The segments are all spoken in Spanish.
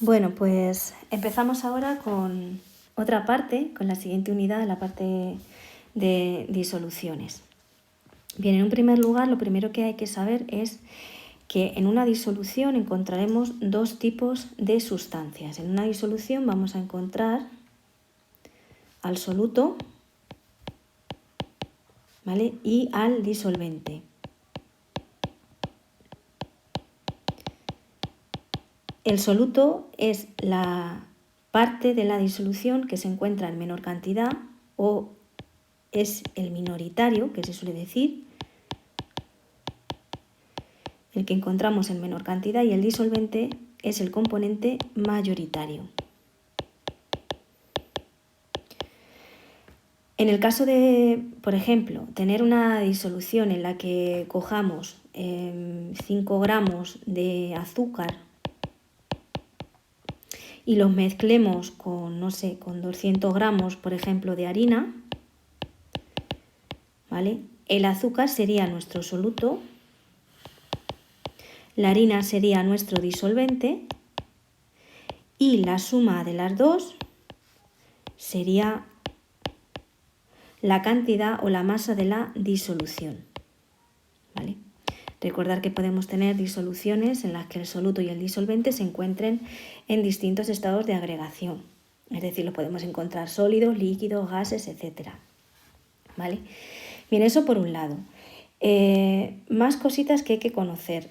Bueno, pues empezamos ahora con otra parte, con la siguiente unidad, la parte de disoluciones. Bien, en un primer lugar, lo primero que hay que saber es que en una disolución encontraremos dos tipos de sustancias. En una disolución vamos a encontrar al soluto, ¿vale?, y al disolvente. El soluto es la parte de la disolución que se encuentra en menor cantidad o es el minoritario, que se suele decir, el que encontramos en menor cantidad, y el disolvente es el componente mayoritario. En el caso de, por ejemplo, tener una disolución en la que cojamos 5 gramos de azúcar y los mezclemos con, no sé, con 200 gramos, por ejemplo, de harina, ¿vale? El azúcar sería nuestro soluto, la harina sería nuestro disolvente y la suma de las dos sería la cantidad o la masa de la disolución, ¿vale? Recordar que podemos tener disoluciones en las que el soluto y el disolvente se encuentren en distintos estados de agregación. Es decir, los podemos encontrar sólidos, líquidos, gases, etc. ¿Vale? Bien, eso por un lado. Más cositas que hay que conocer.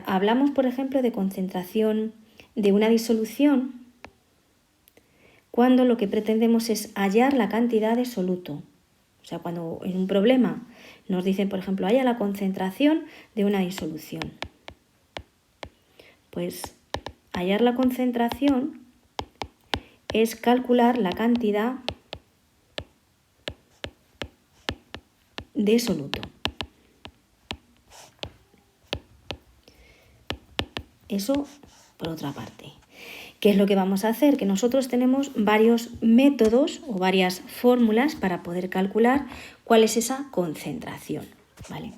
Hablamos, por ejemplo, de concentración de una disolución cuando lo que pretendemos es hallar la cantidad de soluto. O sea, cuando en un problema nos dicen, por ejemplo, halla la concentración de una disolución. Pues hallar la concentración es calcular la cantidad de soluto. Eso por otra parte. ¿Qué es lo que vamos a hacer? Que nosotros tenemos varios métodos o varias fórmulas para poder calcular cuál es esa concentración, ¿vale?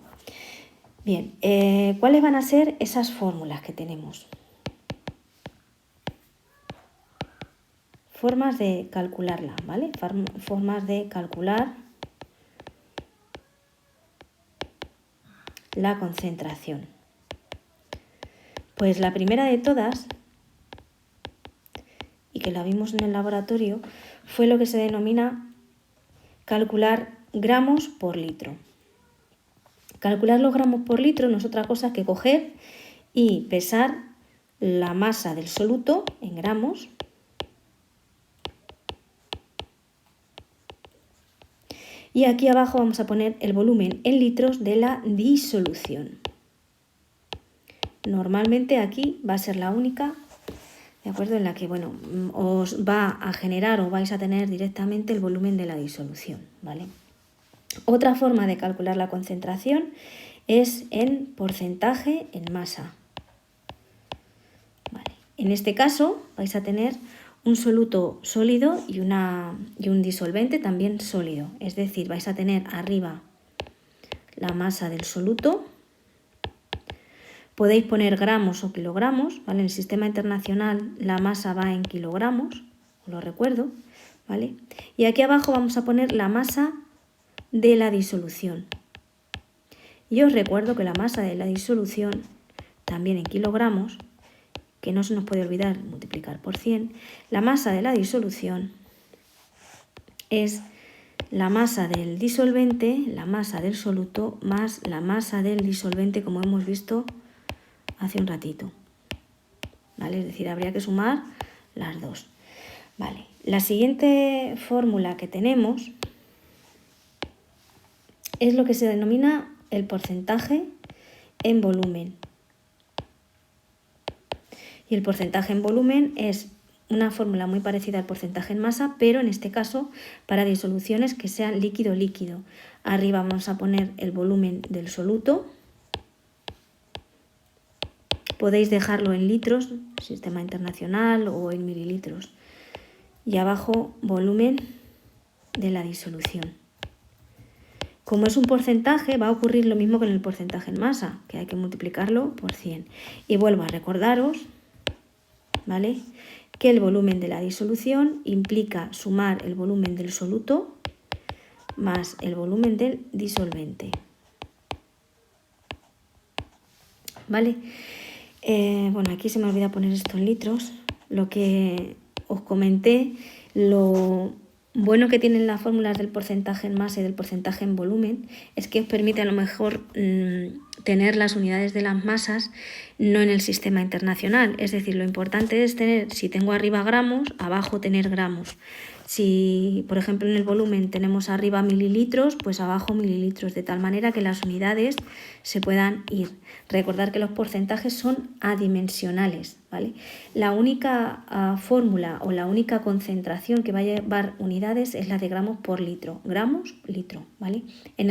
Bien, ¿cuáles van a ser esas fórmulas que tenemos? Formas de calcularla, ¿vale? Formas de calcular la concentración. Pues la primera de todas, y que la vimos en el laboratorio, fue lo que se denomina calcular gramos por litro. Calcular los gramos por litro no es otra cosa que coger y pesar la masa del soluto en gramos y aquí abajo vamos a poner el volumen en litros de la disolución. Normalmente aquí va a ser la única, ¿de acuerdo?, en la que, bueno, os va a generar o vais a tener directamente el volumen de la disolución, ¿vale? Otra forma de calcular la concentración es en porcentaje en masa. Vale. En este caso vais a tener un soluto sólido y un disolvente también sólido. Es decir, vais a tener arriba la masa del soluto. Podéis poner gramos o kilogramos, ¿vale? En el sistema internacional la masa va en kilogramos, os lo recuerdo, ¿vale? Y aquí abajo vamos a poner la masa de la disolución. Y os recuerdo que la masa de la disolución, también en kilogramos, que no se nos puede olvidar multiplicar por 100, la masa de la disolución es la masa del disolvente, la masa del soluto, más la masa del disolvente, como hemos visto hace un ratito, ¿vale? Es decir, habría que sumar las dos. Vale. La siguiente fórmula que tenemos es lo que se denomina el porcentaje en volumen. Y el porcentaje en volumen es una fórmula muy parecida al porcentaje en masa, pero en este caso para disoluciones que sean líquido-líquido. Arriba vamos a poner el volumen del soluto. Podéis dejarlo en litros, sistema internacional, o en mililitros. Y abajo, volumen de la disolución. Como es un porcentaje, va a ocurrir lo mismo que en el porcentaje en masa, que hay que multiplicarlo por 100. Y vuelvo a recordaros, ¿vale? Que el volumen de la disolución implica sumar el volumen del soluto más el volumen del disolvente. ¿Vale? Bueno, aquí se me olvida poner esto en litros. Lo que os comenté, lo bueno que tienen las fórmulas del porcentaje en masa y del porcentaje en volumen es que os permite a lo mejor tener las unidades de las masas no en el sistema internacional. Es decir, lo importante es tener, si tengo arriba gramos, abajo tener gramos. Si, por ejemplo, en el volumen tenemos arriba mililitros, pues abajo mililitros, de tal manera que las unidades se puedan ir. Recordar que los porcentajes son adimensionales, ¿vale? La única fórmula o la única concentración que va a llevar unidades es la de gramos por litro. Gramos, litro, ¿vale? En el